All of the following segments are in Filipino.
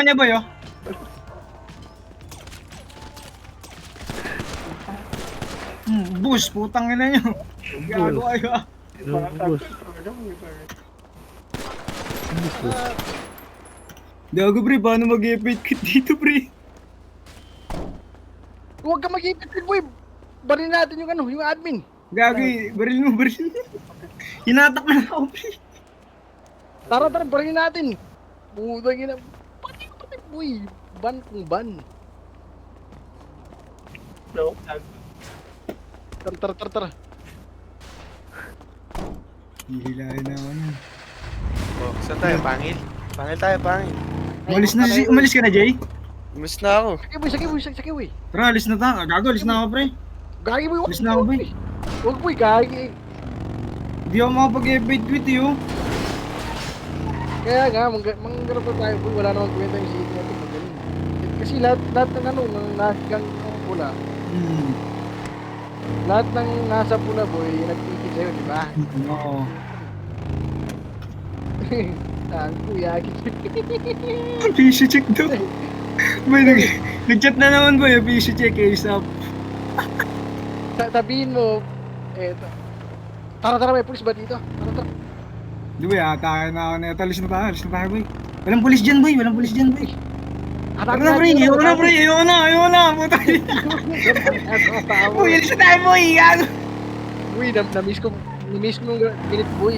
niya ba yun? Bus, putang ina nyo. Gago kayo ah. Bus. Gago pre, paano mag-epic kit dito pre? Huwag ka mag-ipit, boy. Barin natin yung ano, yung admin. Gago baril mo, baril mo. Hinatak na ako pre. Tara, barin natin. Putang ina. Pati ko pati, boy. Ban kung ban. No. Tara. Hihilahin na ako nun. Oh, saan tayo? Pangil? Pangil tayo, pangil. Umalis ka na Jay? Umalis na ako. Sakay, boy. Tara, alis na tayo. Gago, alis na ako pre. Gagi, boy. Alis na ako boy. Huwag, boy, gagi. Hindi ako makapag-epic quit yun. Kaya nga, manggarap na tayo, boy. Wala namang kwenta yung city natin. Magaling. Kasi lahat ng ano, ng nasigang pula, lahat ng nasa pula, boy, nagpipit sa'yo, di ba? Oo. Ang kuya, PC check daw. Boy, nag-chat na naman boy. PC check, ASAP. sabihin mo, eto. Tara, may pulis ba dito? Tara. Di ba, atake na ako na ito. Alis na tayo boy. Walang pulis dyan boy. Tara na pre, ayoko na. Puta. Boy, alis na tayo boy. Gago. Boy, na-miss ko yung minute, boy.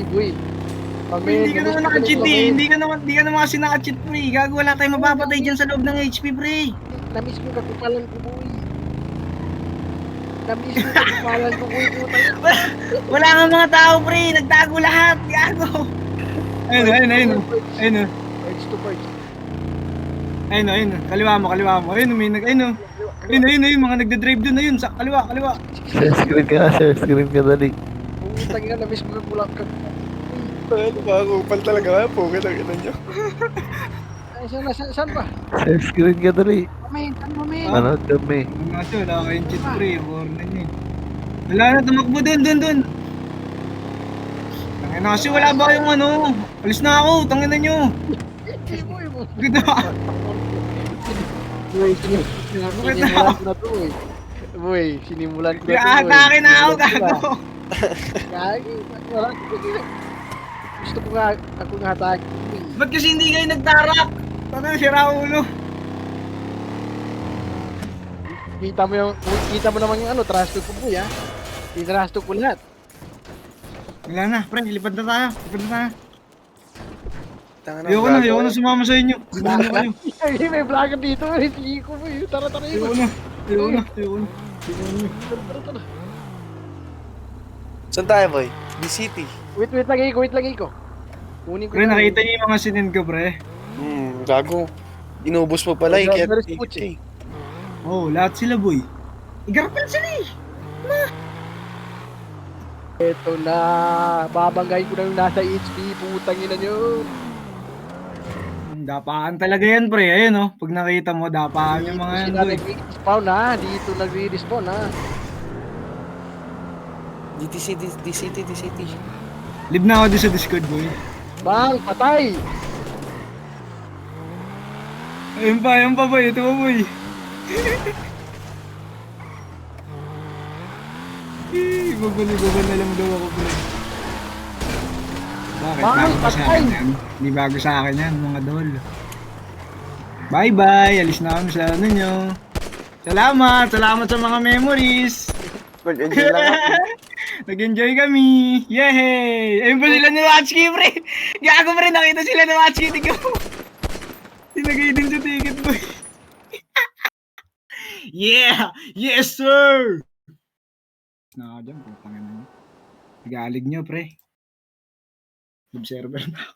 Hindi ka naman naka-cheat eh. Hindi ka naman kasi naka-cheat pre. Gago, wala tayong mapapatay dyan sa loob ng HP pre. Na-miss ko kakupalan ko, boy. Wala nga mga tao pre. Nagtago lahat. Gago. Ayun. Parts to parts. Ayun. Kaliwa mo. Ayun, mga nagde-drive dun. Ayun, sa kaliwa. Share screen ka dali. Putang ina, na-miss ko kakulang ka. Ano ba? Kupal talaga kayo. Pugad ang ina nyo. Ay, saan ba? Share screen ka dali. Mamen. Ano dami? Wala kayong cheat pre. Warna niya. Wala na, tumakbo dun. Tangin na kasi wala ba yung ano? Alis na ako, tangin na nyo. Boy. Ganda. Boy, sinimulan ko na to, eh. Boy, sinimulan ko na to. Atake na ako, gago. Gagi, wala. Gusto ko nga, ako nga atake. Ba't kasi hindi kayo nagtarak? Tangin na, sira ulo. Kita mo naman yung ano, trash talk ko, boy, ha? I-trash talk ko lahat. Wala na, pre, lipad na tayo. Tanga Ayoko na sumama sa inyo. Gusto na kayo. Ay, may vlogger dito, eh. Sige ko, boy. Tara, Ayoko yun. na. Tara. Saan tayo, boy? D-City. Wait lang, Iko. Kunin ko Pre, nakita niyo yung mga sinend ko, pre. Gago. Inubos mo pala eh. Kaya Where's Puchi? Lahat sila, boy. Igarapal sila eh. Eto na, babanggain ko na yung nasa HP, putang ina nyo. Dapaan talaga yan, pre. Ayun, oh. Pag nakita mo, dapaan yung mga yan, Dito sila boy. nag-respawn, ha? Dito nagre-respawn, ha? D-City. Live na ako doon sa Discord, boy. Bang, patay! Ayun pa, boy. Ito pa, boy. Babal na lang daw ako, pre. Bakit? Bakit? Bago sa akin yan? Hindi bago sa akin yan, mga dol. Bye-bye! Alis na kami sa ano nyo. Salamat sa mga memories! Mag-enjoy lang ako. Nag-enjoy kami! Yay! Ayun pa sila ni Watchki, pre! Gago, pre! Nakita sila ni Watchki, tignan mo! Tinagay din sa ticket, boy! Yeah! Yes, sir! Na ako dyan, putangin na nyo. Nag-aalig nyo, pre. Observer na.